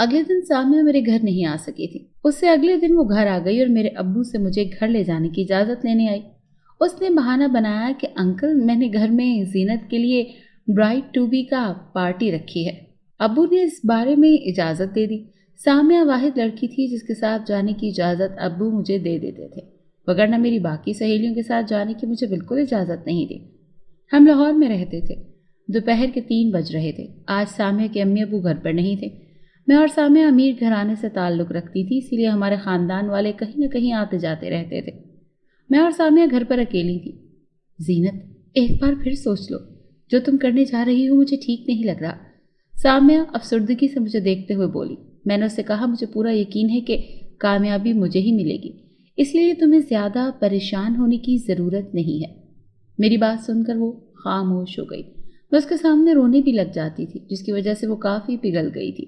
اگلے دن سامیہ میرے گھر نہیں آ سکی تھی۔ اس سے اگلے دن وہ گھر آ گئی اور میرے ابو سے مجھے گھر لے جانے کی اجازت لینے آئی۔ اس نے بہانہ بنایا کہ انکل میں نے گھر میں زینت کے لیے برائڈ ٹو بی کا پارٹی رکھی ہے۔ ابو نے اس بارے میں اجازت دے دی۔ سامیہ واحد لڑکی تھی جس کے ساتھ جانے کی اجازت ابو مجھے دے دیتے تھے، وگرنہ میری باقی سہیلیوں کے ساتھ جانے کی مجھے بالکل اجازت نہیں تھی۔ ہم لاہور میں رہتے تھے۔ دوپہر کے 3 بج رہے تھے۔ آج سامیہ کے امی ابو گھر پر نہیں تھے۔ میں اور سامیہ امیر گھرانے سے تعلق رکھتی تھی، اسی لیے ہمارے خاندان والے کہیں نہ کہیں آتے جاتے رہتے تھے۔ میں اور سامیہ گھر پر اکیلی تھی۔ زینت، ایک بار پھر سوچ لو، جو تم کرنے جا رہی ہو مجھے ٹھیک نہیں لگ رہا۔ سامیہ افسردگی سے مجھے دیکھتے ہوئے بولی۔ میں نے اس سے کہا مجھے پورا یقین ہے کہ کامیابی مجھے ہی ملے گی، اس لیے تمہیں زیادہ پریشان ہونے کی ضرورت نہیں ہے۔ میری بات سن کر وہ خاموش ہو گئی۔ میں اس کے سامنے رونے بھی لگ جاتی تھی، جس کی وجہ سے وہ کافی پگھل گئی تھی۔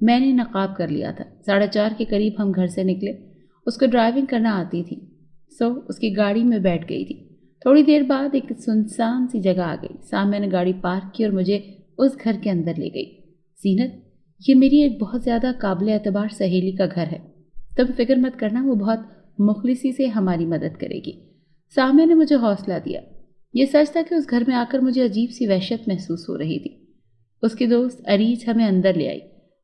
میں نے نقاب کر لیا تھا۔ 4:30 کے قریب ہم گھر سے نکلے۔ اس کو ڈرائیونگ کرنا آتی تھی، اس کی گاڑی میں بیٹھ گئی تھی۔ تھوڑی دیر بعد ایک سنسان سی جگہ آ گئی۔ سامنے نے گاڑی پارک کی اور مجھے اس گھر کے اندر لے گئی۔ زینت، یہ میری ایک بہت زیادہ قابل اعتبار سہیلی کا گھر ہے، تم فکر مت کرنا، وہ بہت مخلصی سے ہماری مدد کرے گی۔ سامنے نے مجھے حوصلہ دیا۔ یہ سچ تھا کہ اس گھر میں آ کر مجھے عجیب سی وحشت محسوس ہو رہی تھی۔ اس کی دوست اریج ہمیں اندر لے آئی۔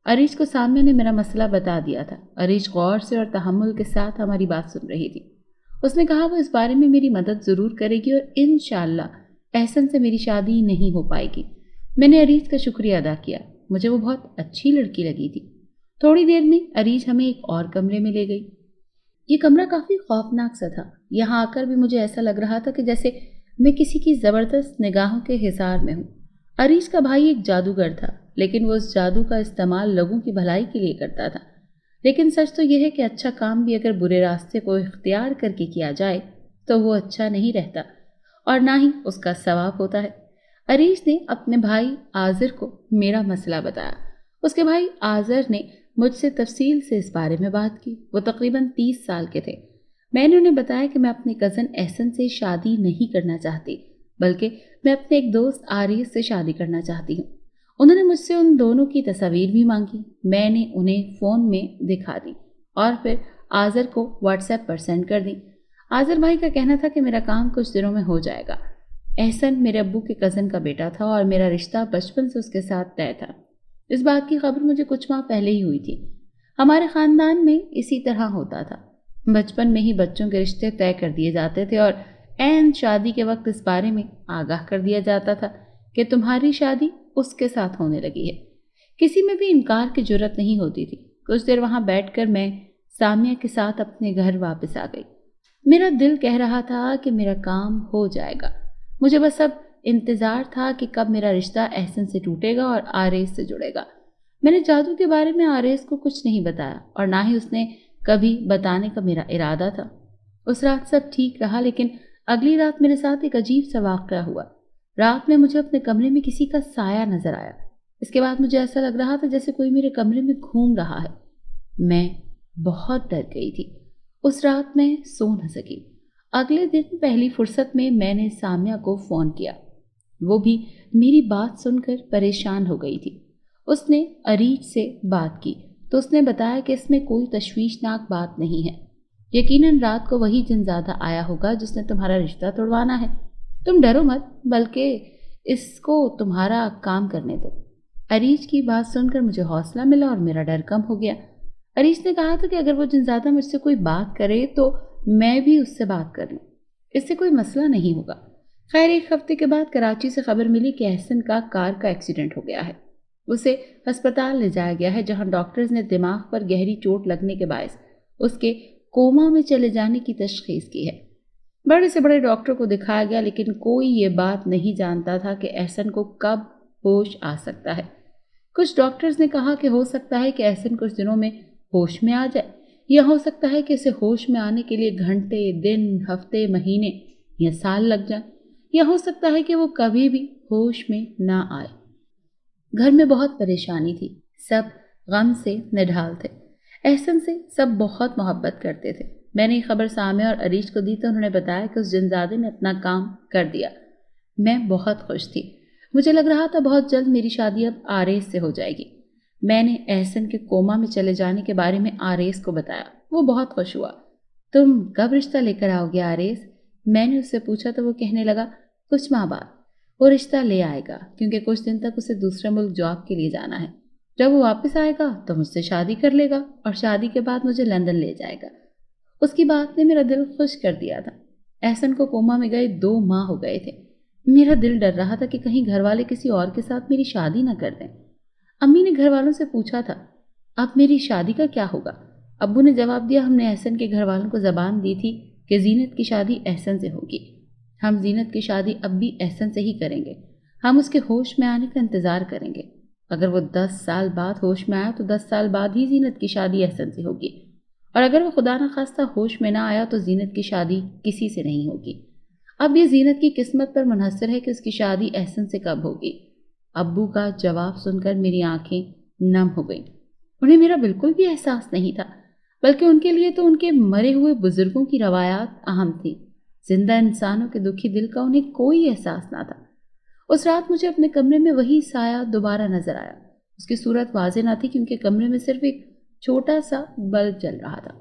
اریج کو سامنے نے میرا مسئلہ بتا دیا تھا۔ اریج غور سے اور تحمل کے ساتھ ہماری بات سن رہی تھی۔ اس نے کہا وہ اس بارے میں میری مدد ضرور کرے گی اور انشاءاللہ احسن سے میری شادی نہیں ہو پائے گی۔ میں نے اریج کا شکریہ ادا کیا۔ مجھے وہ بہت اچھی لڑکی لگی تھی۔ تھوڑی دیر میں اریج ہمیں ایک اور کمرے میں لے گئی۔ یہ کمرہ کافی خوفناک سا تھا۔ یہاں آ کر بھی مجھے ایسا لگ رہا تھا کہ جیسے میں کسی کی زبردست نگاہوں کے حصار میں ہوں۔ اریج کا بھائی ایک جادوگر تھا، لیکن وہ اس جادو کا استعمال لوگوں کی بھلائی کے لیے کرتا تھا۔ لیکن سچ تو یہ ہے کہ اچھا کام بھی اگر برے راستے کو اختیار کر کے کیا جائے تو وہ اچھا نہیں رہتا اور نہ ہی اس کا ثواب ہوتا ہے۔ اریج نے اپنے بھائی آذر کو میرا مسئلہ بتایا۔ اس کے بھائی آذر نے مجھ سے تفصیل سے اس بارے میں بات کی۔ وہ تقریباً 30 سال کے تھے۔ میں نے انہیں بتایا کہ میں اپنے کزن احسن سے شادی نہیں کرنا چاہتی، بلکہ میں اپنے ایک دوست آریس سے شادی کرنا چاہتی ہوں۔ انہوں نے مجھ سے ان دونوں کی تصاویر بھی مانگی۔ میں نے انہیں فون میں دکھا دی اور پھر آذر کو واٹس ایپ پر سینڈ کر دی۔ آذر بھائی کا کہنا تھا کہ میرا کام کچھ دنوں میں ہو جائے گا۔ احسن میرے ابو کے کزن کا بیٹا تھا اور میرا رشتہ بچپن سے اس کے ساتھ طے تھا۔ اس بات کی خبر مجھے کچھ ماہ پہلے ہی ہوئی تھی۔ ہمارے خاندان میں اسی طرح ہوتا تھا۔ بچپن میں ہی بچوں کے رشتے طے کر دیے جاتے تھے اور عین شادی کے وقت اس بارے میں آگاہ کر دیا جاتا تھا کہ تمہاری شادی اس کے ساتھ ہونے لگی ہے۔ کسی میں بھی انکار کی جرت نہیں ہوتی تھی۔ کچھ دیر وہاں بیٹھ کر میں سامیہ کے ساتھ اپنے گھر واپس آ گئی۔ میرا دل کہہ رہا تھا کہ میرا کام ہو جائے گا۔ مجھے بس اب انتظار تھا کہ کب میرا رشتہ احسن سے ٹوٹے گا اور آریس سے جڑے گا۔ میں نے جادو کے بارے میں آریس کو کچھ نہیں بتایا اور نہ ہی اس نے کبھی بتانے کا میرا ارادہ تھا۔ اس رات سب ٹھیک رہا، لیکن اگلی رات میرے ساتھ ایک عجیب سا واقعہ ہوا۔ رات میں مجھے اپنے کمرے میں کسی کا سایہ نظر آیا۔ اس کے بعد مجھے ایسا لگ رہا تھا جیسے کوئی میرے کمرے میں گھوم رہا ہے۔ میں بہت ڈر گئی تھی۔ اس رات میں سو نہ سکی۔ اگلے دن پہلی فرصت میں نے سامیہ کو فون کیا۔ وہ بھی میری بات سن کر پریشان ہو گئی تھی۔ اس نے اریج سے بات کی تو اس نے بتایا کہ اس میں کوئی تشویشناک بات نہیں ہے۔ یقیناً رات کو وہی جن زادہ آیا ہوگا جس نے تمہارا رشتہ توڑوانا ہے۔ تم ڈرو مت، بلکہ اس کو تمہارا کام کرنے دو۔ اریج کی بات سن کر مجھے حوصلہ ملا اور میرا ڈر کم ہو گیا۔ اریج نے کہا تھا کہ اگر وہ جن زادہ مجھ سے کوئی بات کرے تو میں بھی اس سے بات کر لوں، اس سے کوئی مسئلہ نہیں ہوگا۔ خیر، ایک ہفتے کے بعد کراچی سے خبر ملی کہ احسن کا کار کا ایکسیڈنٹ ہو گیا ہے۔ اسے ہسپتال لے جایا گیا ہے، جہاں ڈاکٹرز نے دماغ پر گہری چوٹ لگنے کے باعث اس کے کوما میں چلے جانے کی تشخیص کی ہے۔ بڑے سے بڑے ڈاکٹر کو دکھایا گیا، لیکن کوئی یہ بات نہیں جانتا تھا کہ احسن کو کب ہوش آ سکتا ہے۔ کچھ ڈاکٹرز نے کہا کہ ہو سکتا ہے کہ احسن کچھ دنوں میں ہوش میں آ جائے، یا ہو سکتا ہے کہ اسے ہوش میں آنے کے لیے گھنٹے، دن، ہفتے، مہینے یا سال لگ جائیں، یا ہو سکتا ہے کہ وہ کبھی بھی ہوش میں نہ آئے۔ گھر میں بہت پریشانی تھی۔ سب غم سے نڈھال تھے۔ احسن سے سب بہت محبت کرتے تھے۔ میں نے یہ خبر سامیہ اور اریج کو دی تو انہوں نے بتایا کہ اس جنزادے نے اپنا کام کر دیا۔ میں بہت خوش تھی۔ مجھے لگ رہا تھا بہت جلد میری شادی اب آریس سے ہو جائے گی۔ میں نے احسن کے کوما میں چلے جانے کے بارے میں آریز کو بتایا۔ وہ بہت خوش ہوا۔ تم کب رشتہ لے کر آؤ گے آریز؟ میں نے اس سے پوچھا تو وہ کہنے لگا کچھ ماہ بعد وہ رشتہ لے آئے گا، کیونکہ کچھ دن تک اسے دوسرے ملک جاب کے لیے جانا ہے۔ جب وہ واپس آئے گا تو مجھ سے شادی کر لے گا اور شادی کے بعد مجھے لندن لے جائے گا۔ اس کی بات نے میرا دل خوش کر دیا تھا۔ احسن کو کوما میں گئے 2 ماہ ہو گئے تھے۔ میرا دل ڈر رہا تھا کہ کہیں گھر والے کسی اور کے ساتھ میری شادی نہ کر دیں۔ امی نے گھر والوں سے پوچھا تھا اب میری شادی کا کیا ہوگا؟ ابو نے جواب دیا ہم نے احسن کے گھر والوں کو زبان دی تھی کہ زینت کی شادی احسن سے ہوگی۔ ہم زینت کی شادی اب بھی احسن سے ہی کریں گے۔ ہم اس کے ہوش میں آنے کا انتظار کریں گے۔ اگر وہ 10 سال بعد ہوش میں آیا تو 10 سال بعد ہی زینت کی شادی احسن سے ہوگی، اور اگر وہ خدا نخواستہ ہوش میں نہ آیا تو زینت کی شادی کسی سے نہیں ہوگی۔ اب یہ زینت کی قسمت پر منحصر ہے کہ اس کی شادی احسن سے کب ہوگی۔ ابو کا جواب سن کر میری آنکھیں نم ہو گئیں۔ انہیں میرا بالکل بھی احساس نہیں تھا، بلکہ ان کے لیے تو ان کے مرے ہوئے بزرگوں کی روایات اہم تھی۔ زندہ انسانوں کے دکھی دل کا انہیں کوئی احساس نہ تھا۔ اس رات مجھے اپنے کمرے میں وہی سایہ دوبارہ نظر آیا۔ اس کی صورت واضح نہ تھی کیونکہ کمرے میں صرف ایک چھوٹا سا بلب جل رہا تھا۔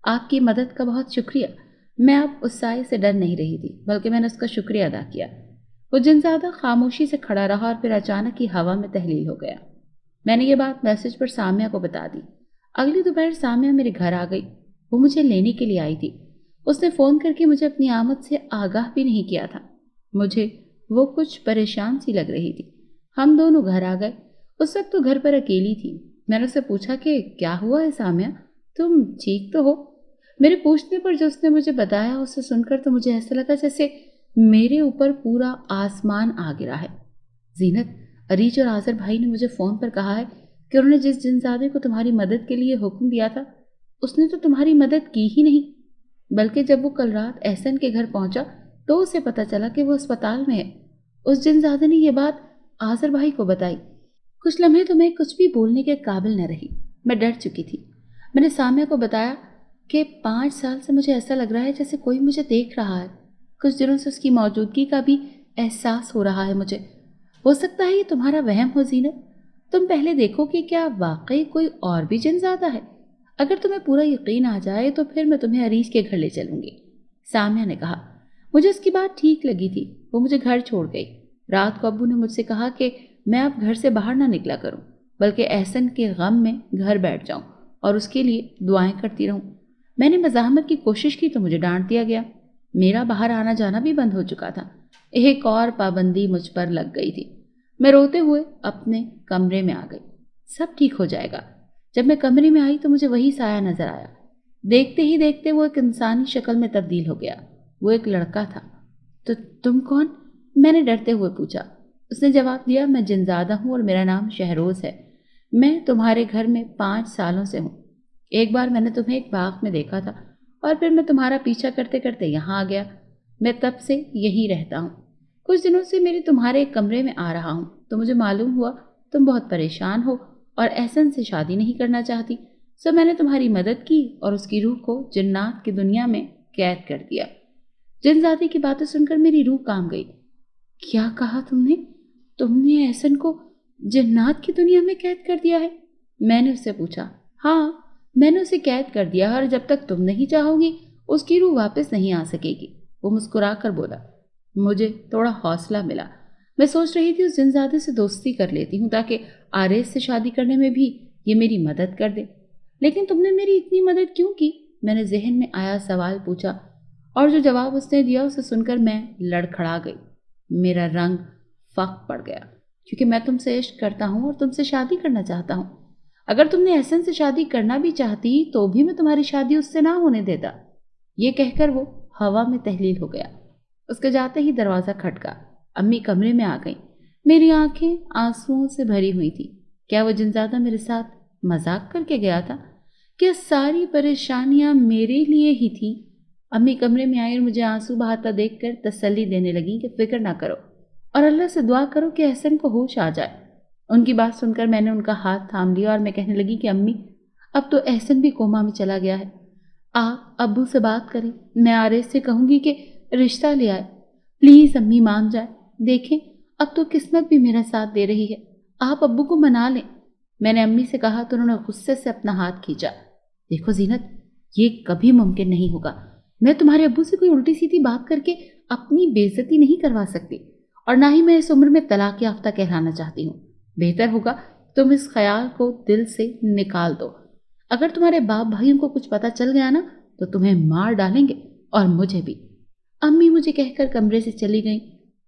آپ کی مدد کا بہت شکریہ۔ میں اب اس سائے سے ڈر نہیں رہی تھی، بلکہ میں نے اس کا شکریہ ادا کیا۔ وہ جنزادہ خاموشی سے کھڑا رہا اور پھر اچانک ہی ہوا میں تحلیل ہو گیا۔ میں نے یہ بات میسج پر سامیہ کو بتا دی۔ اگلی دوپہر سامیہ میرے گھر آ گئی۔ وہ مجھے لینے کے لیے آئی تھی۔ اس نے فون کر کے مجھے اپنی آمد سے آگاہ بھی نہیں کیا تھا۔ مجھے وہ کچھ پریشان سی لگ رہی تھی۔ ہم دونوں گھر آ گئے۔ اس وقت تو گھر پر اکیلی تھی۔ میں نے اسے پوچھا کہ کیا ہوا ہے سامیہ، تم ٹھیک تو ہو؟ میرے پوچھنے پر جو اس نے مجھے بتایا اسے سن کر تو مجھے ایسا لگا جیسے میرے اوپر پورا آسمان آ گرا ہے۔ زینت، عریج اور آذر بھائی نے مجھے فون پر کہا ہے کہ انہوں نے جس جنزادے کو تمہاری مدد کے لیے حکم دیا تھا اس نے تو تمہاری مدد کی ہی نہیں، بلکہ جب وہ کل رات احسن کے گھر پہنچا تو اسے پتہ چلا کہ وہ اسپتال میں ہے۔ اس جنزادے نے یہ بات آذر بھائی کو بتائی۔ کچھ لمحے تو میں کچھ بھی بولنے کے قابل نہ رہی۔ میں ڈر چکی تھی۔ میں نے سامیہ کو بتایا کہ 5 سال سے مجھے ایسا لگ رہا ہے جیسے کوئی مجھے دیکھ رہا ہے۔ کچھ دنوں سے اس کی موجودگی کا بھی احساس ہو رہا ہے مجھے۔ ہو سکتا ہے یہ تمہارا وہم ہو زینت۔ تم پہلے دیکھو کہ کیا واقعی کوئی اور بھی جنزادہ ہے۔ اگر تمہیں پورا یقین آ جائے تو پھر میں تمہیں عریش کے گھر لے چلوں گی، سامیہ نے کہا۔ مجھے اس کی بات ٹھیک لگی تھی۔ وہ مجھے گھر چھوڑ گئی۔ رات کو ابو نے مجھ سے کہا کہ میں اب گھر سے باہر نہ نکلا کروں، بلکہ احسن کے غم میں گھر بیٹھ جاؤں اور اس کے لیے دعائیں کرتی رہوں۔ میں نے مزاحمت کی کوشش کی تو مجھے ڈانٹ دیا گیا۔ میرا باہر آنا جانا بھی بند ہو چکا تھا۔ ایک اور پابندی مجھ پر لگ گئی تھی۔ میں روتے ہوئے اپنے کمرے میں آ گئی۔ سب ٹھیک ہو جائے گا۔ جب میں کمرے میں آئی تو مجھے وہی سایہ نظر آیا۔ دیکھتے ہی دیکھتے وہ ایک انسانی شکل میں تبدیل ہو گیا۔ وہ ایک لڑکا تھا۔ تو تم کون؟ میں نے ڈرتے ہوئے پوچھا۔ اس نے جواب دیا میں جنزادہ ہوں اور میرا نام شہروز ہے۔ میں تمہارے گھر میں 5 سالوں سے ہوں۔ ایک بار میں نے تمہیں ایک باغ میں دیکھا تھا اور پھر میں تمہارا پیچھا کرتے کرتے یہاں آ گیا۔ میں تب سے یہی رہتا ہوں۔ کچھ دنوں سے میرے تمہارے کمرے میں آ رہا ہوں تو مجھے معلوم ہوا تم بہت پریشان ہو اور احسن سے شادی نہیں کرنا چاہتی، سو میں نے تمہاری مدد کی اور اس کی روح کو جنات کی دنیا میں قید کر دیا۔ جنزادے کی باتیں سن کر میری روح کانپ گئی۔ کیا کہا تم نے؟ تم نے احسن کو جنات کی دنیا میں قید کر دیا ہے؟ میں نے اس سے پوچھا۔ ہاں، میں نے اسے قید کر دیا اور جب تک تم نہیں چاہو گی اس کی روح واپس نہیں آ سکے گی۔ وہ مسکرا کر بولا۔ مجھے تھوڑا حوصلہ ملا۔ میں سوچ رہی تھی اس جنزادے سے دوستی کر لیتی ہوں تاکہ آریز سے شادی کرنے میں بھی یہ میری مدد کر دے۔ لیکن تم نے میری اتنی مدد کیوں کی؟ میں نے ذہن میں آیا سوال پوچھا اور جو جواب اس نے دیا اسے سن کر میں لڑکھڑا گئی۔ میرا رنگ فاق پڑ گیا کیونکہ میں تم سے عشق کرتا ہوں اور تم سے شادی کرنا چاہتا ہوں۔ اگر تم نے احسن سے شادی کرنا بھی چاہتی تو بھی میں تمہاری شادی اس سے نہ ہونے دیتا۔ یہ کہہ کر وہ ہوا میں تحلیل ہو گیا۔ اس کے جاتے ہی دروازہ کھٹکا۔ امی کمرے میں آ گئیں۔ میری آنکھیں آنسوؤں سے بھری ہوئی تھی۔ کیا وہ جنزادہ میرے ساتھ مذاق کر کے گیا تھا؟ کیا ساری پریشانیاں میرے لیے ہی تھیں؟ امی کمرے میں آئی اور مجھے آنسو بہاتا دیکھ کر تسلی دینے لگی کہ فکر نہ کرو اور اللہ سے دعا کرو کہ احسن کو ہوش آ جائے۔ ان کی بات سن کر میں نے ان کا ہاتھ تھام لیا اور میں کہنے لگی کہ امی اب تو احسن بھی کوما میں چلا گیا ہے۔ آپ ابو سے بات کریں، میں آریز سے کہوں گی کہ رشتہ لے آئے۔ پلیز امی مان جائے۔ دیکھیں اب تو قسمت بھی میرا ساتھ دے رہی ہے۔ آپ ابو کو منا لیں۔ میں نے امی سے کہا تو انہوں نے غصے سے اپنا ہاتھ کھینچا۔ دیکھو زینت، یہ کبھی ممکن نہیں ہوگا۔ میں تمہارے ابو سے کوئی الٹی سیدھی بات کر کے اپنی بےعزتی نہیں کروا سکتی، اور نہ ہی میں اس عمر میں طلاق یافتہ کہلانا چاہتی ہوں۔ بہتر ہوگا تم اس خیال کو دل سے نکال دو۔ اگر تمہارے باپ بھائیوں کو کچھ پتہ چل گیا نا تو تمہیں مار ڈالیں گے، اور مجھے بھی۔ امی مجھے کہہ کر کمرے سے چلی گئیں۔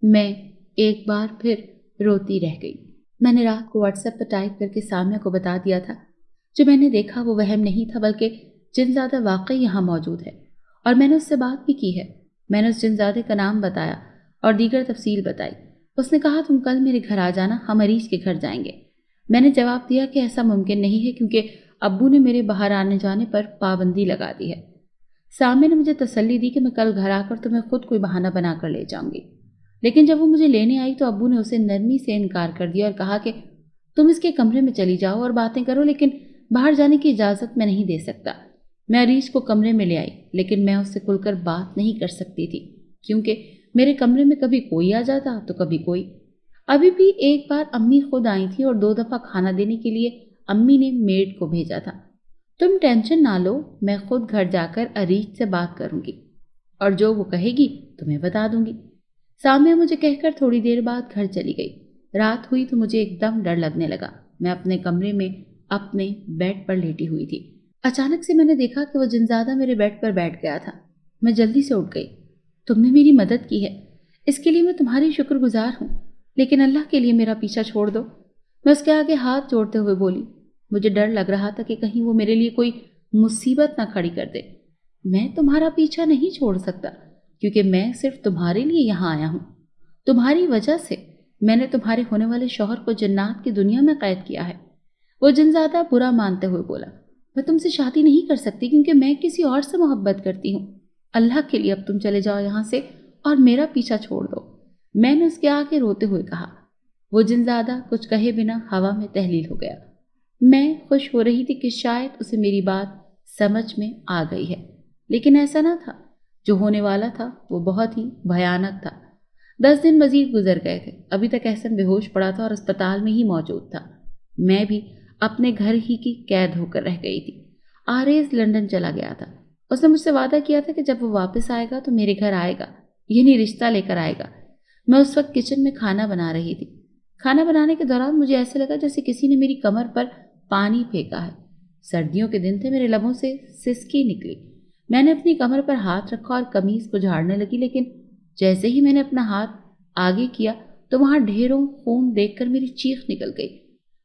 میں ایک بار پھر روتی رہ گئی۔ میں نے رات کو واٹس ایپ پر ٹائپ کر کے سامیہ کو بتا دیا تھا جو میں نے دیکھا وہ وہم نہیں تھا، بلکہ جنزادہ واقعی یہاں موجود ہے، اور میں نے اس سے بات بھی کی ہے۔ میں نے اس جنزادے کا نام بتایا اور دیگر تفصیل بتائی۔ اس نے کہا تم کل میرے گھر آ جانا، ہم عریش کے گھر جائیں گے۔ میں نے جواب دیا کہ ایسا ممکن نہیں ہے کیونکہ ابو نے میرے باہر آنے جانے پر پابندی لگا دی ہے۔ سامیہ نے مجھے تسلی دی کہ میں کل گھر آ کر تمہیں خود کوئی بہانہ بنا کر لے جاؤں گی، لیکن جب وہ مجھے لینے آئی تو ابو نے اسے نرمی سے انکار کر دیا اور کہا کہ تم اس کے کمرے میں چلی جاؤ اور باتیں کرو، لیکن باہر جانے کی اجازت میں نہیں دے سکتا۔ میں عریش کو کمرے میں لے آئی، لیکن میں اس سے کھل کر بات نہیں کر سکتی تھی کیونکہ میرے کمرے میں کبھی کوئی آ جاتا تو کبھی کوئی۔ ابھی بھی ایک بار امی خود آئی تھی اور 2 دفعہ کھانا دینے کے لیے امی نے میڈ کو بھیجا تھا۔ تم ٹینشن نہ لو، میں خود گھر جا کر عریش سے بات کروں گی اور جو وہ کہے گی تمہیں بتا دوں گی۔ سامیہ مجھے کہہ کر تھوڑی دیر بعد گھر چلی گئی۔ رات ہوئی تو مجھے ایک دم ڈر لگنے لگا۔ میں اپنے کمرے میں اپنے بیڈ پر لیٹی ہوئی تھی۔ اچانک سے میں نے دیکھا کہ وہ جنزادہ میرے بیڈ پر بیٹھ گیا تھا۔ میں جلدی سے اٹھ گئی۔ تم نے میری مدد کی ہے، اس کے لیے میں تمہاری شکر گزار ہوں، لیکن اللہ کے لیے میرا پیچھا چھوڑ دو۔ میں اس کے آگے ہاتھ جوڑتے ہوئے بولی۔ مجھے ڈر لگ رہا تھا کہ کہیں وہ میرے لیے کوئی مصیبت نہ کھڑی کر دے۔ میں تمہارا پیچھا نہیں چھوڑ سکتا کیونکہ میں صرف تمہارے لیے یہاں آیا ہوں۔ تمہاری وجہ سے میں نے تمہارے ہونے والے شوہر کو جنات کی دنیا میں قید کیا ہے۔ وہ جنزادہ برا مانتے ہوئے بولا، میں تم سے شادی نہیں کر سکتی کیونکہ میں کسی اور سے محبت کرتی ہوں۔ اللہ کے لیے اب تم چلے جاؤ یہاں سے اور میرا پیچھا چھوڑ دو۔ میں نے اس کے آگے روتے ہوئے کہا۔ وہ جنزادہ کچھ کہے بنا ہوا میں تحلیل ہو گیا۔ میں خوش ہو رہی تھی کہ شاید اسے میری بات سمجھ میں آ گئی ہے، لیکن ایسا نہ تھا۔ جو ہونے والا تھا وہ بہت ہی بھیانک تھا۔ 10 دن مزید گزر گئے تھے۔ ابھی تک احسن بے ہوش پڑا تھا اور اسپتال میں ہی موجود تھا۔ میں بھی اپنے گھر ہی کی قید ہو کر رہ گئی تھی۔ آریز لندن چلا گیا تھا۔ اس نے مجھ سے وعدہ کیا تھا کہ جب وہ واپس آئے گا تو میرے گھر آئے گا، یعنی رشتہ لے کر آئے گا۔ میں اس وقت کچن میں کھانا بنا رہی تھی۔ کھانا بنانے کے دوران مجھے ایسے لگا جیسے کسی نے میری کمر پر پانی پھینکا ہے۔ سردیوں کے دن تھے، میرے لبوں سے سسکی نکلی۔ میں نے اپنی کمر پر ہاتھ رکھا اور قمیض کو جھاڑنے لگی، لیکن جیسے ہی میں نے اپنا ہاتھ آگے کیا تو وہاں ڈھیروں خون دیکھ کر میری چیخ نکل گئی۔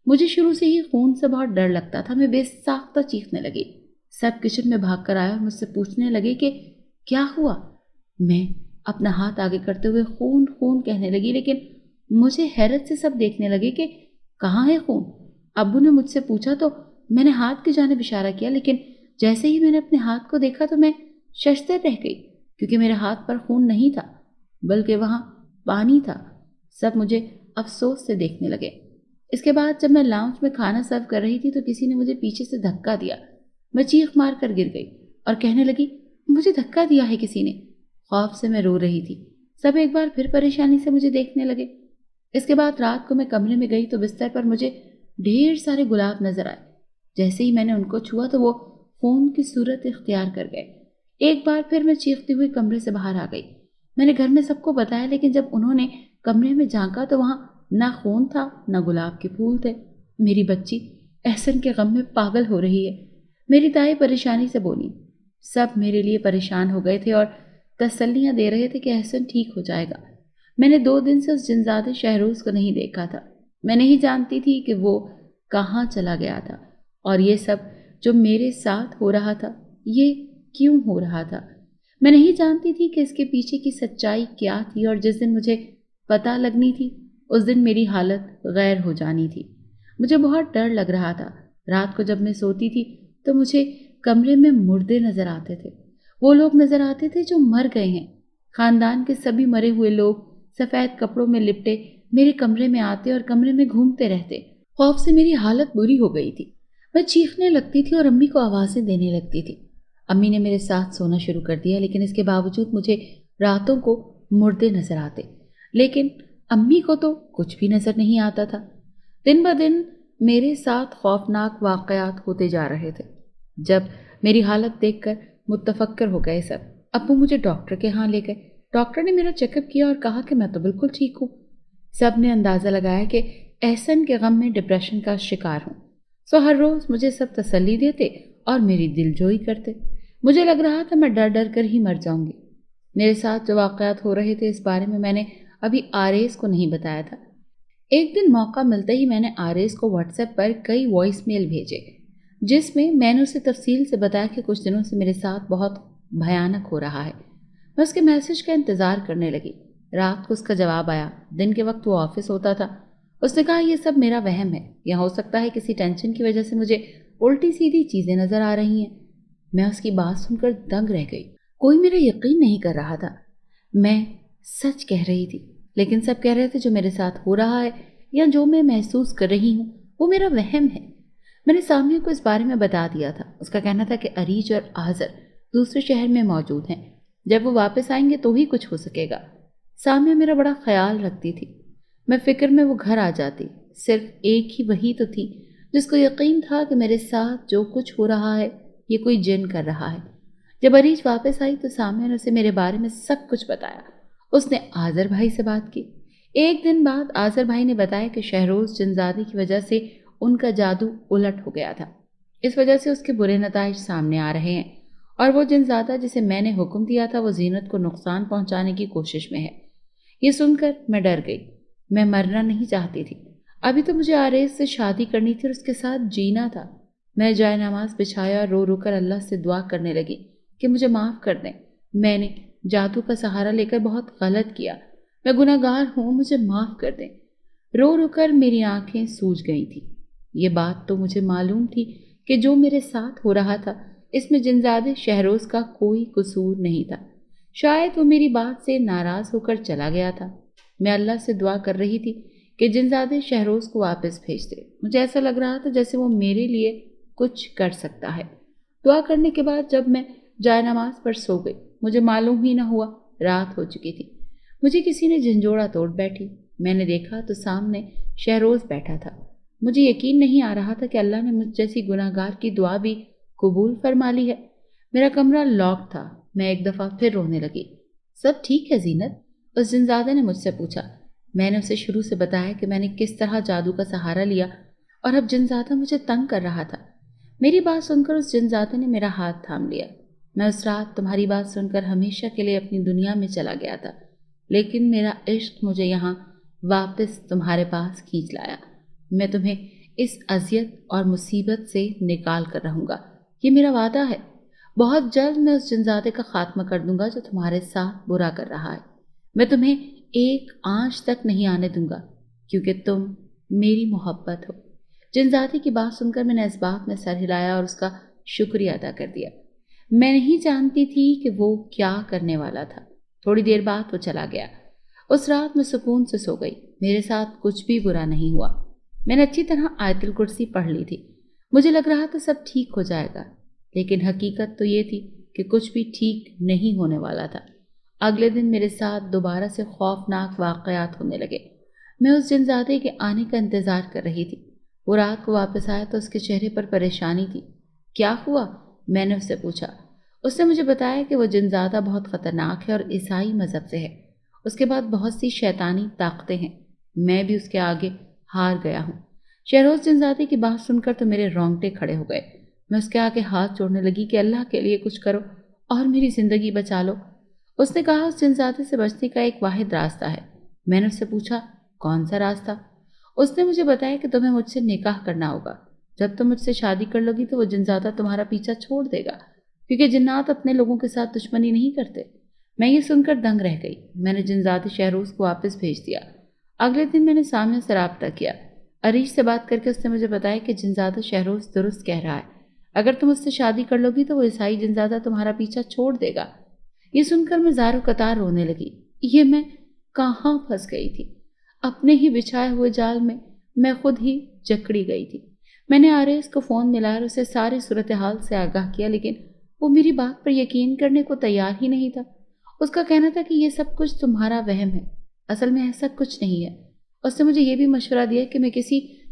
مجھے شروع سے ہی خون سے بہت ڈر لگتا تھا۔ میں بے ساختہ چیخنے لگی۔ سب کچن میں بھاگ کر آئے اور مجھ سے پوچھنے لگے کہ کیا ہوا۔ میں اپنا ہاتھ آگے کرتے ہوئے خون خون کہنے لگی، لیکن مجھے حیرت سے سب دیکھنے لگے کہ کہاں ہے خون۔ ابو نے مجھ سے پوچھا تو میں نے ہاتھ کی جانب اشارہ کیا، لیکن جیسے ہی میں نے اپنے ہاتھ کو دیکھا تو میں ششدر رہ گئی کیونکہ میرے ہاتھ پر خون نہیں تھا بلکہ وہاں پانی تھا۔ سب مجھے افسوس سے دیکھنے لگے۔ اس کے بعد جب میں لاؤنج میں کھانا سرو کر رہی تھی تو کسی نے مجھے پیچھے سے دھکا دیا۔ میں چیخ مار کر گر گئی اور کہنے لگی، مجھے دھکا دیا ہے کسی نے۔ خوف سے میں رو رہی تھی۔ سب ایک بار پھر پریشانی سے مجھے دیکھنے لگے۔ اس کے بعد رات کو میں کمرے میں گئی تو بستر پر مجھے ڈھیر سارے گلاب نظر آئے۔ جیسے ہی میں نے ان کو چھوا تو وہ خون کی صورت اختیار کر گئے۔ ایک بار پھر میں چیختی ہوئی کمرے سے باہر آ گئی۔ میں نے گھر میں سب کو بتایا، لیکن جب انہوں نے کمرے میں جھانکا تو وہاں نہ خون تھا نہ گلاب کے پھول تھے۔ میری بچی احسن کے غم میں پاگل ہو رہی ہے، میری دائی پریشانی سے بولی۔ سب میرے لیے پریشان ہو گئے تھے اور تسلیاں دے رہے تھے کہ احسن ٹھیک ہو جائے گا۔ میں نے 2 دن سے اس جنزادے شہروز کو نہیں دیکھا تھا۔ میں نہیں جانتی تھی کہ وہ کہاں چلا گیا تھا، اور یہ سب جو میرے ساتھ ہو رہا تھا یہ کیوں ہو رہا تھا۔ میں نہیں جانتی تھی کہ اس کے پیچھے کی سچائی کیا تھی، اور جس دن مجھے پتہ لگنی تھی اس دن میری حالت غیر ہو جانی تھی۔ مجھے بہت ڈر لگ رہا تھا۔ رات کو جب میں سوتی تھی تو مجھے کمرے میں مردے نظر آتے تھے۔ وہ لوگ نظر آتے تھے جو مر گئے ہیں۔ خاندان کے سبھی مرے ہوئے لوگ سفید کپڑوں میں لپٹے میرے کمرے میں آتے اور کمرے میں گھومتے رہتے۔ خوف سے میری حالت بری ہو گئی تھی۔ میں چیخنے لگتی تھی اور امی کو آوازیں دینے لگتی تھی۔ امی نے میرے ساتھ سونا شروع کر دیا، لیکن اس کے باوجود مجھے راتوں کو مردے نظر آتے، لیکن امی کو تو کچھ بھی نظر نہیں آتا تھا۔ دن بہ دن میرے ساتھ خوفناک واقعات ہوتے جا رہے تھے۔ جب میری حالت دیکھ کر متفکر ہو گئے سب، ابو مجھے ڈاکٹر کے ہاں لے گئے۔ ڈاکٹر نے میرا چیک اپ کیا اور کہا کہ میں تو بالکل ٹھیک ہوں۔ سب نے اندازہ لگایا کہ احسن کے غم میں ڈپریشن کا شکار ہوں، سو ہر روز مجھے سب تسلی دیتے اور میری دل جوئی کرتے۔ مجھے لگ رہا تھا میں ڈر ڈر کر ہی مر جاؤں گی۔ میرے ساتھ جو واقعات ہو رہے تھے اس بارے میں نے ابھی آریز کو نہیں بتایا تھا۔ ایک دن موقع ملتے ہی میں نے آریز کو واٹس ایپ پر کئی وائس میل بھیجے، جس میں نے اسے تفصیل سے بتایا کہ کچھ دنوں سے میرے ساتھ بہت بھیانک ہو رہا ہے۔ میں اس کے میسج کا انتظار کرنے لگی۔ رات کو اس کا جواب آیا۔ دن کے وقت وہ آفس ہوتا تھا۔ اس نے کہا یہ سب میرا وہم ہے، یا ہو سکتا ہے کسی ٹینشن کی وجہ سے مجھے الٹی سیدھی چیزیں نظر آ رہی ہیں۔ میں اس کی بات سن کر دنگ رہ گئی۔ کوئی میرا یقین نہیں کر رہا تھا۔ میں سچ کہہ رہی تھی، لیکن سب کہہ رہے تھے جو میرے ساتھ ہو رہا ہے یا جو میں محسوس کر رہی ہوں وہ میرا وہم ہے۔ میں نے سامیہ کو اس بارے میں بتا دیا تھا۔ اس کا کہنا تھا کہ عریج اور آذر دوسرے شہر میں موجود ہیں، جب وہ واپس آئیں گے تو ہی کچھ ہو سکے گا۔ سامیہ میرا بڑا خیال رکھتی تھی۔ میں فکر میں وہ گھر آ جاتی۔ صرف ایک ہی وہی تو تھی جس کو یقین تھا کہ میرے ساتھ جو کچھ ہو رہا ہے یہ کوئی جن کر رہا ہے۔ جب عریج واپس آئی تو سامیہ نے اسے میرے بارے میں سب کچھ بتایا۔ اس نے آذر بھائی سے بات کی۔ ایک دن بعد آذر بھائی نے بتایا کہ شہروز جنزادی کی وجہ سے ان کا جادو الٹ ہو گیا تھا۔ اس وجہ سے اس کے برے نتائج سامنے آ رہے ہیں، اور وہ جنزادہ جسے میں نے حکم دیا تھا وہ زینت کو نقصان پہنچانے کی کوشش میں ہے۔ یہ سن کر میں ڈر گئی۔ میں مرنا نہیں چاہتی تھی۔ ابھی تو مجھے آریز سے شادی کرنی تھی اور اس کے ساتھ جینا تھا۔ میں جائے نماز بچھایا اور رو رو کر اللہ سے دعا کرنے لگی کہ مجھے معاف کر دیں۔ میں نے جادو کا سہارا لے کر بہت غلط کیا۔ میں گناہ گار ہوں، مجھے معاف کر دیں۔ رو رو کر میری آنکھیں سوج گئی تھیں۔ یہ بات تو مجھے معلوم تھی کہ جو میرے ساتھ ہو رہا تھا اس میں جنزادے شہروز کا کوئی قصور نہیں تھا۔ شاید وہ میری بات سے ناراض ہو کر چلا گیا تھا۔ میں اللہ سے دعا کر رہی تھی کہ جنزادے شہروز کو واپس بھیج دے۔ مجھے ایسا لگ رہا تھا جیسے وہ میرے لیے کچھ کر سکتا ہے۔ دعا کرنے کے بعد جب میں جائے نماز پر سو گئی، مجھے معلوم ہی نہ ہوا رات ہو چکی تھی۔ مجھے کسی نے جھنجھوڑا توڑ بیٹھی۔ میں نے دیکھا تو سامنے شہروز بیٹھا تھا۔ مجھے یقین نہیں آ رہا تھا کہ اللہ نے مجھ جیسی گناہ گار کی دعا بھی قبول فرما لی ہے۔ میرا کمرہ لاک تھا۔ میں ایک دفعہ پھر رونے لگی۔ سب ٹھیک ہے زینت؟ اس جنزادے نے مجھ سے پوچھا۔ میں نے اسے شروع سے بتایا کہ میں نے کس طرح جادو کا سہارا لیا اور اب جنزادہ مجھے تنگ کر رہا تھا۔ میری بات سن کر اس جنزادے نے میرا ہاتھ تھام لیا۔ میں اس رات تمہاری بات سن کر ہمیشہ کے لیے اپنی دنیا میں چلا گیا تھا، لیکن میرا عشق مجھے یہاں واپس تمہارے پاس کھینچ لایا۔ میں تمہیں اس اذیت اور مصیبت سے نکال کر رہوں گا، یہ میرا وعدہ ہے۔ بہت جلد میں اس جنزادے کا خاتمہ کر دوں گا جو تمہارے ساتھ برا کر رہا ہے۔ میں تمہیں ایک آنچ تک نہیں آنے دوں گا، کیونکہ تم میری محبت ہو۔ جنزادے کی بات سن کر میں نے اس بات میں سر ہلایا اور اس کا شکریہ ادا کر دیا۔ میں نہیں جانتی تھی کہ وہ کیا کرنے والا تھا۔ تھوڑی دیر بعد وہ چلا گیا۔ اس رات میں سکون سے سو گئی۔ میرے ساتھ کچھ بھی برا نہیں ہوا۔ میں نے اچھی طرح آیت الکرسی پڑھ لی تھی۔ مجھے لگ رہا تھا سب ٹھیک ہو جائے گا، لیکن حقیقت تو یہ تھی کہ کچھ بھی ٹھیک نہیں ہونے والا تھا۔ اگلے دن میرے ساتھ دوبارہ سے خوفناک واقعات ہونے لگے۔ میں اس جنزادے کے آنے کا انتظار کر رہی تھی۔ وہ رات کو واپس آیا تو اس کے چہرے پر پریشانی تھی۔ کیا ہوا؟ میں نے اس سے پوچھا۔ اس نے مجھے بتایا کہ وہ جنزادہ بہت خطرناک ہے اور عیسائی مذہب سے ہے۔ اس کے بعد بہت سی شیطانی طاقتیں ہیں۔ میں بھی اس کے آگے ہار گیا ہوں۔ شہروز جنزادے کی بات سن کر تو میرے رونگٹے کھڑے ہو گئے۔ میں اس کے آگے ہاتھ جوڑنے لگی کہ اللہ کے لیے کچھ کرو اور میری زندگی بچا لو۔ اس نے کہا اس جنزادے سے بچنے کا ایک واحد راستہ ہے۔ میں نے اس سے پوچھا کون سا راستہ؟ اس نے مجھے بتایا کہ تمہیں مجھ سے نکاح کرنا ہوگا۔ جب تم مجھ سے شادی کر لوگی تو وہ جنزادہ تمہارا پیچھا چھوڑ دے گا، کیونکہ جنات اپنے لوگوں کے ساتھ دشمنی نہیں کرتے۔ میں یہ سن کر دنگ رہ گئی۔ میں نے جنزادے شہروز کو واپس بھیج دیا۔ اگلے دن میں نے سامیہ سے رابطہ کیا۔ عریش سے بات کر کے اس نے مجھے بتایا کہ جنزادہ شہروز درست کہہ رہا ہے۔ اگر تم اس سے شادی کر لوگی تو وہ عیسائی جنزادہ تمہارا پیچھا چھوڑ دے گا۔ یہ سن کر میں زار و قطار رونے لگی۔ یہ میں کہاں پھنس گئی تھی؟ اپنے ہی بچھائے ہوئے جال میں خود ہی جکڑی گئی تھی۔ میں نے آریز کو فون ملایا اور اسے ساری صورتحال سے آگاہ کیا، لیکن وہ میری بات پر یقین کرنے کو تیار ہی نہیں تھا۔ اس کا کہنا تھا کہ یہ سب کچھ تمہارا وہم ہے، اصل میں ایسا کچھ نہیں ہے۔ اس نے مجھے یہ بھی مشورہ دیا کہ میں کسی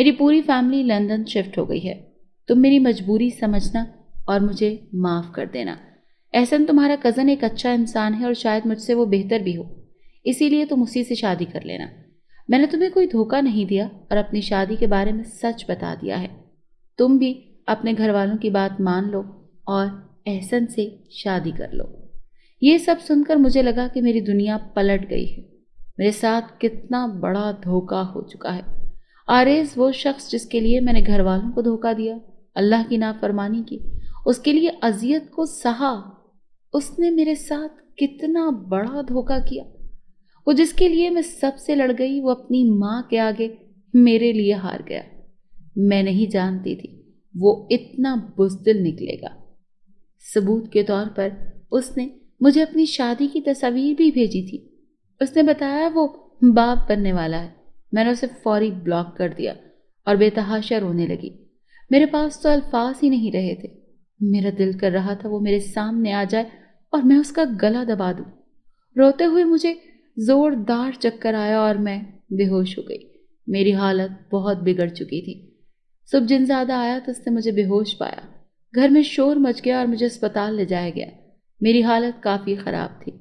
میری پوری فیملی لندن شفٹ ہو گئی ہے. تم میری مجبوری سمجھنا اور مجھے معاف کر دینا. احسن تمہارا کزن ایک اچھا انسان ہے اور شاید مجھ سے وہ بہتر بھی ہو، اسی لیے تم اسی سے شادی کر لینا. میں نے تمہیں کوئی دھوکہ نہیں دیا اور اپنی شادی کے بارے میں سچ بتا دیا ہے. تم بھی اپنے گھر والوں کی بات مان لو اور احسن سے شادی کر لو. یہ سب سن کر مجھے لگا کہ میری دنیا پلٹ گئی ہے. میرے ساتھ کتنا بڑا دھوکہ ہو چکا ہے. آریز وہ شخص جس کے لیے میں نے گھر والوں کو دھوکہ دیا، اللہ کی نافرمانی کی، اس کے لیے اذیت کو سہا، اس نے میرے ساتھ کتنا بڑا دھوکہ کیا. وہ جس کے لیے میں سب سے لڑ گئی وہ اپنی ماں کے آگے میرے لیے ہار گیا. میں نہیں جانتی تھی وہ اتنا بزدل نکلے گا. ثبوت کے طور پر اس نے مجھے اپنی شادی کی تصاویر بھی بھیجی تھی. اس نے بتایا وہ باپ بننے والا ہے. میں نے اسے فوری بلاک کر دیا اور بے تحاشا رونے لگی. میرے پاس تو الفاظ ہی نہیں رہے تھے. میرا دل کر رہا تھا وہ میرے سامنے آ جائے اور میں اس کا گلا دبا دوں. روتے ہوئے مجھے زوردار چکر آیا اور میں بے ہوش ہو گئی. میری حالت بہت بگڑ چکی تھی. صبح جنزادہ آیا تو اس نے مجھے بے ہوش پایا. گھر میں شور مچ گیا اور مجھے اسپتال لے جایا گیا. میری حالت کافی خراب تھی.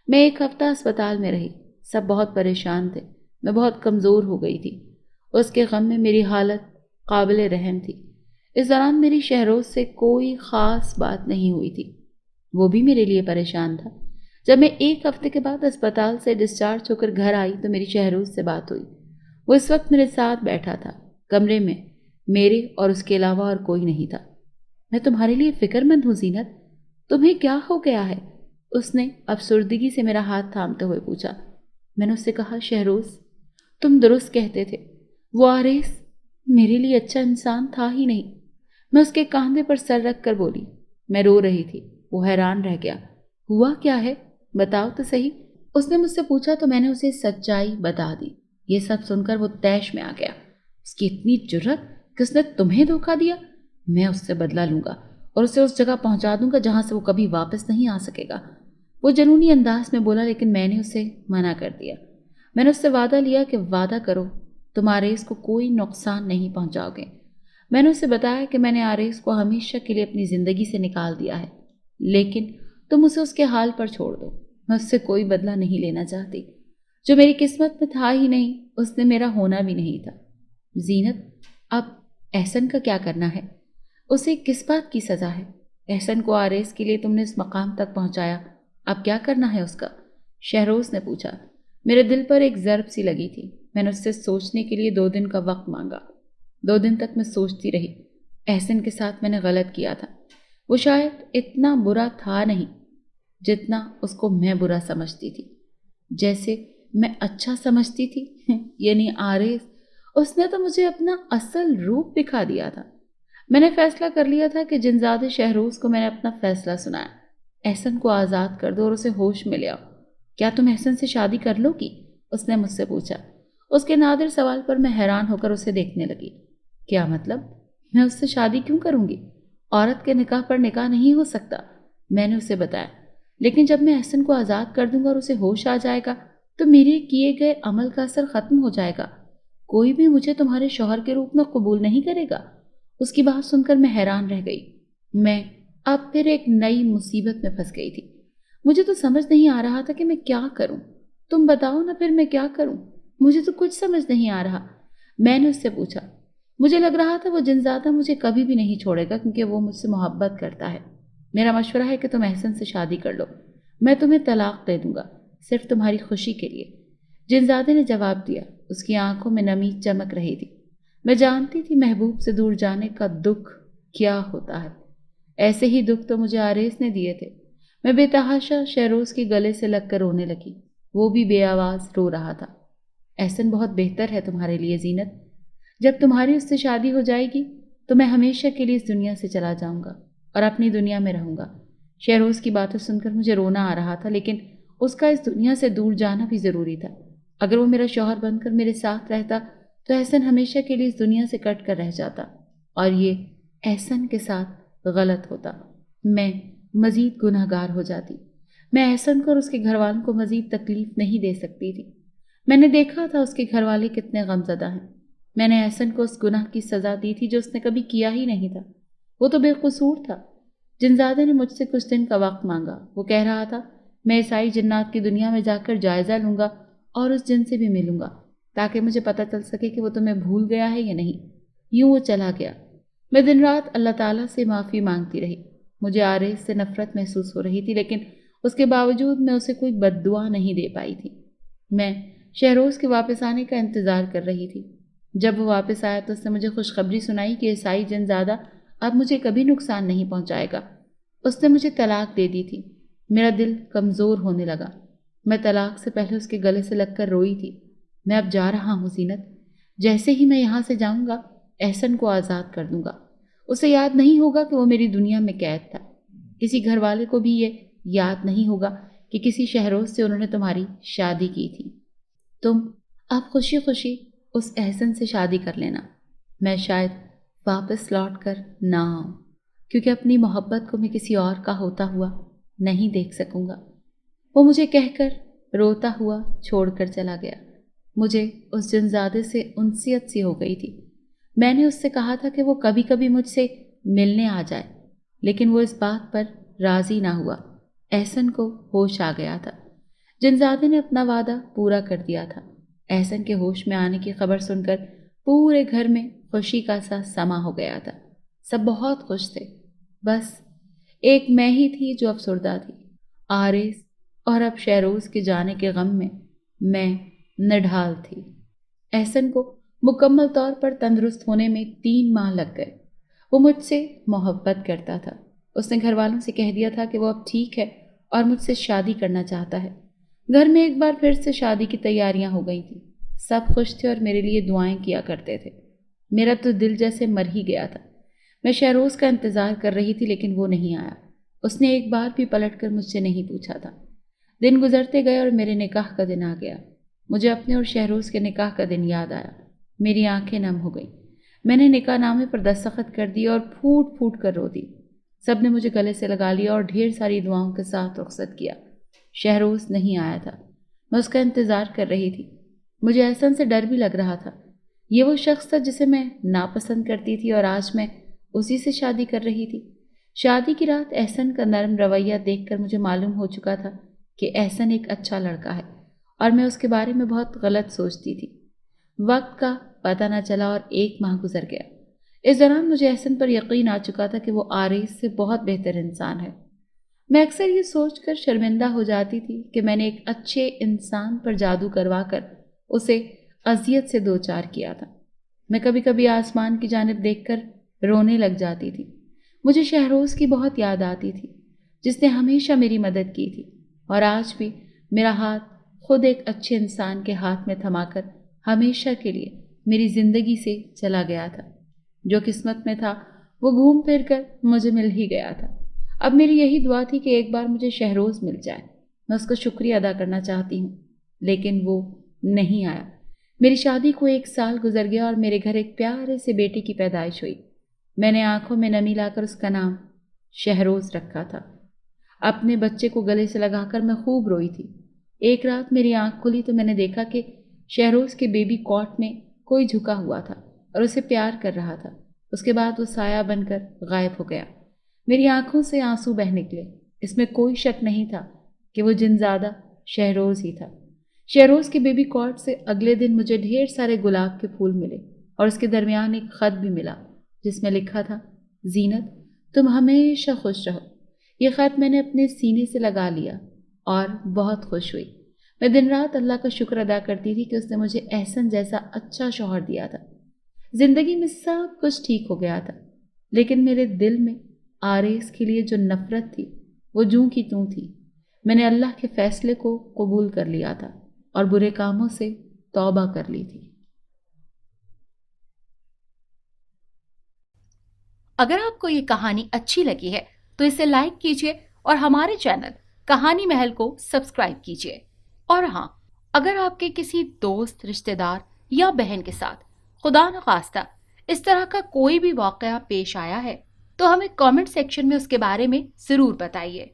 میں 1 ہفتہ اسپتال میں رہی. سب بہت پریشان تھے. میں بہت کمزور ہو گئی تھی. اس کے غم میں میری حالت قابل رحم تھی. اس دوران میری شہروز سے کوئی خاص بات نہیں ہوئی تھی. وہ بھی میرے لیے پریشان تھا. جب میں 1 ہفتے کے بعد اسپتال سے ڈسچارج ہو کر گھر آئی تو میری شہروز سے بات ہوئی. وہ اس وقت میرے ساتھ بیٹھا تھا. کمرے میں میرے اور اس کے علاوہ اور کوئی نہیں تھا. میں تمہارے لیے فکر مند ہوں زینت. تمہیں کیا ہو گیا ہے؟ اس نے افسردگی سے میرا ہاتھ تھامتے ہوئے پوچھا. میں نے اس سے کہا شہروز تم درست کہتے تھے. وہ آریس میرے لیے اچھا انسان تھا ہی نہیں. میں اس کے کاندھے پر سر رکھ کر بولی. میں رو رہی تھی. وہ حیران رہ گیا. ہوا کیا ہے؟ بتاؤ تو صحیح. اس نے مجھ سے پوچھا تو میں نے اسے سچائی بتا دی. یہ سب سن کر وہ طیش میں آ گیا. اس کی اتنی جرت کہ اس نے تمہیں دھوکہ دیا. میں اس سے بدلہ لوں گا اور اسے اس جگہ پہنچا دوں گا جہاں سے وہ کبھی واپس نہیں آ سکے گا. وہ جنونی انداز میں بولا لیکن میں نے اسے منع کر دیا. میں نے اس سے وعدہ لیا کہ وعدہ کرو تم آریز کو کوئی نقصان نہیں پہنچاؤ گے. میں نے اسے بتایا کہ میں نے آریز کو ہمیشہ کے لیے اپنی زندگی سے نکال دیا ہے لیکن تم اسے اس کے حال پر چھوڑ دو. میں اس سے کوئی بدلہ نہیں لینا چاہتی. جو میری قسمت میں تھا ہی نہیں اس نے میرا ہونا بھی نہیں تھا. زینت اب احسن کا کیا کرنا ہے؟ اسے کس بات کی سزا ہے؟ احسن کو آریز کے لیے تم نے اس مقام تک پہنچایا. اب کیا کرنا ہے اس کا؟ شہروز نے پوچھا. میرے دل پر ایک ضرب سی لگی تھی. میں نے اس سے سوچنے کے لیے 2 دن کا وقت مانگا. 2 دن تک میں سوچتی رہی. احسن کے ساتھ میں نے غلط کیا تھا. وہ شاید اتنا برا تھا نہیں جتنا اس کو میں برا سمجھتی تھی. جیسے میں اچھا سمجھتی تھی. یعنی آریز اس نے تو مجھے اپنا اصل روپ دکھا دیا تھا. میں نے فیصلہ کر لیا تھا کہ جنزادہ شہروز کو میں نے اپنا فیصلہ سنایا. احسن کو آزاد کر دو اور اسے ہوش میں لے آؤ. کیا تم احسن سے شادی کر لو گی؟ اس نے مجھ سے پوچھا. اس کے نادر سوال پر میں حیران ہو کر اسے دیکھنے لگی. کیا مطلب؟ میں اس سے شادی کیوں کروں گی؟ عورت کے نکاح پر نکاح نہیں ہو سکتا. میں نے اسے بتایا. لیکن جب میں احسن کو آزاد کر دوں گا اور اسے ہوش آ جائے گا تو میرے کیے گئے عمل کا اثر ختم ہو جائے گا. کوئی بھی مجھے تمہارے شوہر کے روپ میں قبول نہیں کرے گا. اس کی بات سن کر میں حیران رہ گئی. میں اب پھر ایک نئی مصیبت میں پھنس گئی تھی. مجھے تو سمجھ نہیں آ رہا تھا کہ میں کیا کروں. تم بتاؤ نا پھر میں کیا کروں. مجھے تو کچھ سمجھ نہیں آ رہا. میں نے اس سے پوچھا. مجھے لگ رہا تھا وہ جنزادہ مجھے کبھی بھی نہیں چھوڑے گا کیونکہ وہ مجھ سے محبت کرتا ہے. میرا مشورہ ہے کہ تم احسن سے شادی کر لو. میں تمہیں طلاق دے دوں گا صرف تمہاری خوشی کے لیے. جنزادے نے جواب دیا. اس کی آنکھوں میں نمی چمک رہی تھی. میں جانتی تھی محبوب سے دور جانے کا دکھ کیا ہوتا ہے. ایسے ہی دکھ تو مجھے آریز نے دیے تھے. میں بے تحاشا شہروز کے گلے سے لگ کر رونے لگی. وہ بھی بے آواز رو رہا تھا. احسن بہت بہتر ہے تمہارے لیے زینت. جب تمہاری اس سے شادی ہو جائے گی تو میں ہمیشہ کے لیے اس دنیا سے چلا جاؤں گا اور اپنی دنیا میں رہوں گا. شہروز کی باتیں سن کر مجھے رونا آ رہا تھا لیکن اس کا اس دنیا سے دور جانا بھی ضروری تھا. اگر وہ میرا شوہر بن کر میرے ساتھ رہتا تو احسن ہمیشہ کے لیے اس دنیا سے کٹ کر رہ جاتا اور یہ احسن کے ساتھ غلط ہوتا. میں مزید گنہگار ہو جاتی. میں احسن کو اور اس کے گھر والوں کو مزید تکلیف نہیں دے سکتی تھی. میں نے دیکھا تھا اس کے گھر والے کتنے غمزدہ ہیں. میں نے احسن کو اس گناہ کی سزا دی تھی جو اس نے کبھی کیا ہی نہیں تھا۔ وہ تو بے قصور تھا۔ جنزادہ نے مجھ سے کچھ دن کا وقت مانگا۔ وہ کہہ رہا تھا میں عیسائی جنات کی دنیا میں جا کر جائزہ لوں گا اور اس جن سے بھی ملوں گا تاکہ مجھے پتہ چل سکے کہ وہ تمہیں بھول گیا ہے یا نہیں۔ یوں وہ چلا گیا۔ میں دن رات اللہ تعالیٰ سے معافی مانگتی رہی۔ مجھے عارض سے نفرت محسوس ہو رہی تھی، لیکن اس کے باوجود میں اسے کوئی بد دعا نہیں دے پائی تھی۔ میں شہروز کے واپس آنے کا انتظار کر رہی تھی۔ جب وہ واپس آیا تو اس نے مجھے خوشخبری سنائی کہ عیسائی جنزادہ اب مجھے کبھی نقصان نہیں پہنچائے گا۔ اس نے مجھے طلاق دے دی تھی۔ میرا دل کمزور ہونے لگا۔ میں طلاق سے پہلے اس کے گلے سے لگ کر روئی تھی۔ میں اب جا رہا ہوں زینت۔ جیسے ہی میں یہاں سے جاؤں گا احسن کو آزاد کر دوں گا۔ اسے یاد نہیں ہوگا کہ وہ میری دنیا میں قید تھا۔ کسی گھر والے کو بھی یہ یاد نہیں ہوگا کہ کسی شہروز سے انہوں نے تمہاری شادی کی تھی۔ تم اب خوشی خوشی اس احسن سے شادی کر لینا۔ میں شاید واپس لوٹ کر نہ آؤں، کیونکہ اپنی محبت کو میں کسی اور کا ہوتا ہوا نہیں دیکھ سکوں گا۔ وہ مجھے کہہ کر روتا ہوا چھوڑ کر چلا گیا۔ مجھے اس جنزادے سے انسیت سی ہو گئی تھی۔ میں نے اس سے کہا تھا کہ وہ کبھی کبھی مجھ سے ملنے آ جائے، لیکن وہ اس بات پر راضی نہ ہوا۔ احسن کو ہوش آ گیا تھا۔ جنزادے نے اپنا وعدہ پورا کر دیا تھا۔ احسن کے ہوش میں آنے کی خبر سن کر پورے گھر میں خوشی کا سا سما ہو گیا تھا۔ سب بہت خوش تھے۔ بس ایک میں ہی تھی جو افسردہ تھی۔ عارض اور اب شہروز کے جانے کے غم میں نڈھال تھی۔ احسن کو مکمل طور پر تندرست ہونے میں 3 ماہ لگ گئے۔ وہ مجھ سے محبت کرتا تھا۔ اس نے گھر والوں سے کہہ دیا تھا کہ وہ اب ٹھیک ہے اور مجھ سے شادی کرنا چاہتا ہے۔ گھر میں ایک بار پھر سے شادی کی تیاریاں ہو گئی تھیں۔ سب خوش تھے اور میرے لیے دعائیں کیا کرتے تھے۔ میرا تو دل جیسے مر ہی گیا تھا۔ میں شہروز کا انتظار کر رہی تھی، لیکن وہ نہیں آیا۔ اس نے ایک بار بھی پلٹ کر مجھ سے نہیں پوچھا تھا۔ دن گزرتے گئے اور میرے نکاح کا دن آ گیا۔ مجھے اپنے اور شہروز کے نکاح کا دن یاد آیا۔ میری آنکھیں نم ہو گئیں۔ میں نے نکاح نامے پر دستخط کر دی اور پھوٹ پھوٹ کر رو دی۔ سب نے مجھے گلے سے لگا لیا اور ڈھیر ساری دعاؤں کے ساتھ رخصت کیا۔ شہروز نہیں آیا تھا۔ میں اس کا انتظار کر رہی تھی۔ مجھے احسن سے ڈر بھی لگ رہا تھا۔ یہ وہ شخص تھا جسے میں ناپسند کرتی تھی اور آج میں اسی سے شادی کر رہی تھی۔ شادی کی رات احسن کا نرم رویہ دیکھ کر مجھے معلوم ہو چکا تھا کہ احسن ایک اچھا لڑکا ہے اور میں اس کے بارے میں بہت غلط سوچتی تھی۔ وقت کا پتہ نہ چلا اور 1 ماہ گزر گیا۔ اس دوران مجھے احسن پر یقین آ چکا تھا کہ وہ عارض سے بہت بہتر انسان ہے۔ میں اکثر یہ سوچ کر شرمندہ ہو جاتی تھی کہ میں نے ایک اچھے انسان پر جادو کروا کر اسے اذیت سے دوچار کیا تھا۔ میں کبھی کبھی آسمان کی جانب دیکھ کر رونے لگ جاتی تھی۔ مجھے شہروز کی بہت یاد آتی تھی، جس نے ہمیشہ میری مدد کی تھی، اور آج بھی میرا ہاتھ خود ایک اچھے انسان کے ہاتھ میں تھما کر ہمیشہ کے لیے میری زندگی سے چلا گیا تھا۔ جو قسمت میں تھا وہ گھوم پھر کر مجھے مل ہی گیا تھا۔ اب میری یہی دعا تھی کہ ایک بار مجھے شہروز مل جائے۔ میں اس کا شکریہ ادا کرنا چاہتی ہوں، لیکن وہ نہیں آیا۔ میری شادی کو 1 سال گزر گیا اور میرے گھر ایک پیارے سے بیٹی کی پیدائش ہوئی۔ میں نے آنکھوں میں نمی لا کر اس کا نام شہروز رکھا تھا۔ اپنے بچے کو گلے سے لگا کر میں خوب روئی تھی۔ ایک رات میری آنکھ کھلی تو میں نے دیکھا کہ شہروز کے بیبی کاٹ میں کوئی جھکا ہوا تھا اور اسے پیار کر رہا تھا۔ اس کے بعد وہ سایہ بن کر غائب ہو گیا۔ میری آنکھوں سے آنسو بہہ نکلے۔ اس میں کوئی شک نہیں تھا کہ وہ جنزادہ شہروز ہی تھا۔ شہروز کے بیبی کاٹ سے اگلے دن مجھے ڈھیر سارے گلاب کے پھول ملے اور اس کے درمیان ایک خط بھی ملا جس میں لکھا تھا، زینت تم ہمیشہ خوش رہو۔ یہ خط میں نے اپنے سینے سے لگا لیا اور بہت خوش ہوئی۔ میں دن رات اللہ کا شکر ادا کرتی تھی کہ اس نے مجھے احسن جیسا اچھا شوہر دیا تھا۔ زندگی میں سب کچھ ٹھیک ہو گیا تھا، لیکن میرے دل میں عارض کے لیے جو نفرت تھی وہ جوں کی توں تھی۔ میں نے اللہ کے فیصلے کو قبول کر لیا تھا اور برے کاموں سے توبہ کر لی تھی۔ اگر آپ کو یہ کہانی اچھی لگی ہے تو اسے لائک کیجیے اور ہمارے چینل کہانی محل کو سبسکرائب کیجیے۔ اور ہاں، اگر آپ کے کسی دوست، رشتہ دار یا بہن کے ساتھ خدا نخواستہ اس طرح کا کوئی بھی واقعہ پیش آیا ہے تو ہمیں کامنٹ سیکشن میں اس کے بارے میں ضرور بتائیے۔